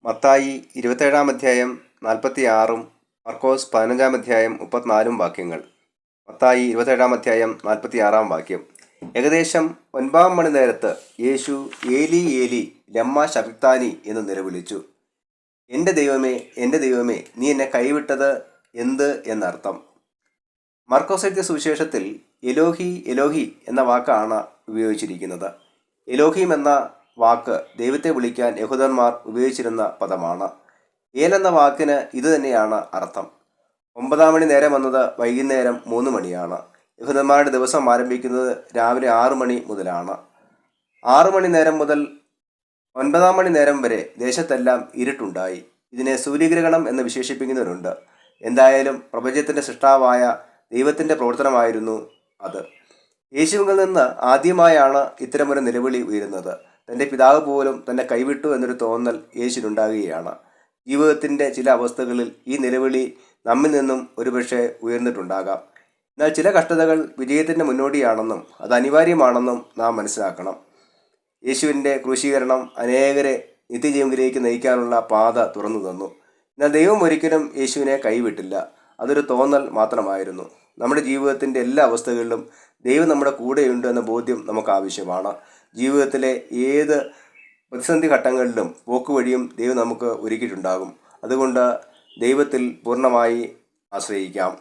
മത്തായി 27 അധ്യായം 46 മർക്കോസ് 15 അധ്യായം 34 വാക്യങ്ങൾ. മത്തായി 27 അധ്യായം 46 വാക്യം. ഏകദേശം 9 മണി നേരത്ത് യേശു ഏലി ഏലി ലമ്മ ശബക്താനി എന്ന് നിലവിളിച്ചു. എൻ്റെ ദൈവമേ, നീ എന്നെ കൈവിട്ടത് എന്ത് എന്നർത്ഥം. മർക്കോസ് എഴുതിയ സുവിശേഷത്തിൽ എലോഹി എലോഹി എന്ന വാക്കാണ് ഉപയോഗിച്ചിരിക്കുന്നത്. എലോഹിം എന്ന വാക്ക് ദൈവത്തെ വിളിക്കാൻ യഹൂദന്മാർ ഉപയോഗിച്ചിരുന്ന പദമാണ്. എന്ന വാക്കിന് ഇതുതന്നെയാണ് അർത്ഥം. 9 മണി നേരം എന്നത് വൈകുന്നേരം 3 മണിയാണ്. യഹൂദന്മാരുടെ ദിവസം ആരംഭിക്കുന്നത് രാവിലെ 6 മണി മുതലാണ്. 6 മണി നേരം മുതൽ 9 മണി നേരം വരെ ദേശത്തെല്ലാം ഇരുട്ടുണ്ടായി. ഇതിനെ സൂര്യഗ്രഹണം എന്ന് വിശേഷിപ്പിക്കുന്നവരുണ്ട്. എന്തായാലും പ്രപഞ്ചത്തിൻ്റെ സൃഷ്ടാവായ ദൈവത്തിൻ്റെ പ്രവർത്തനമായിരുന്നു അത്. യേശുവിൽ നിന്ന് ആദ്യമായാണ് ഇത്തരമൊരു നിലവിളി ഉയരുന്നത്. തൻ്റെ പിതാവ് പോലും തന്നെ കൈവിട്ടു എന്നൊരു തോന്നൽ യേശുവിനുണ്ടാകുകയാണ്. ജീവിതത്തിൻ്റെ ചില അവസ്ഥകളിൽ ഈ നിലവിളി നമ്മിൽ നിന്നും ഒരുപക്ഷെ ഉയർന്നിട്ടുണ്ടാകാം. എന്നാൽ ചില കഷ്ടതകൾ വിജയത്തിൻ്റെ മുന്നോടിയാണെന്നും അത് അനിവാര്യമാണെന്നും നാം മനസ്സിലാക്കണം. യേശുവിൻ്റെ ക്രൂശീകരണം അനേകരെ നിത്യജീവനിലേക്ക് നയിക്കാനുള്ള പാത തുറന്നു തന്നു. എന്നാൽ ദൈവം ഒരിക്കലും യേശുവിനെ കൈവിട്ടില്ല. അതൊരു തോന്നൽ മാത്രമായിരുന്നു. നമ്മുടെ ജീവിതത്തിൻ്റെ എല്ലാ അവസ്ഥകളിലും ദൈവം നമ്മുടെ കൂടെയുണ്ട് എന്ന ബോധ്യം നമുക്ക് ആവശ്യമാണ്. ജീവിതത്തിലെ ഏത് പ്രതിസന്ധി ഘട്ടങ്ങളിലും പോക്കുവഴിയും ദൈവം നമുക്ക് ഒരുക്കിയിട്ടുണ്ടാകും. അതുകൊണ്ട് ദൈവത്തിൽ പൂർണ്ണമായി ആശ്രയിക്കാം.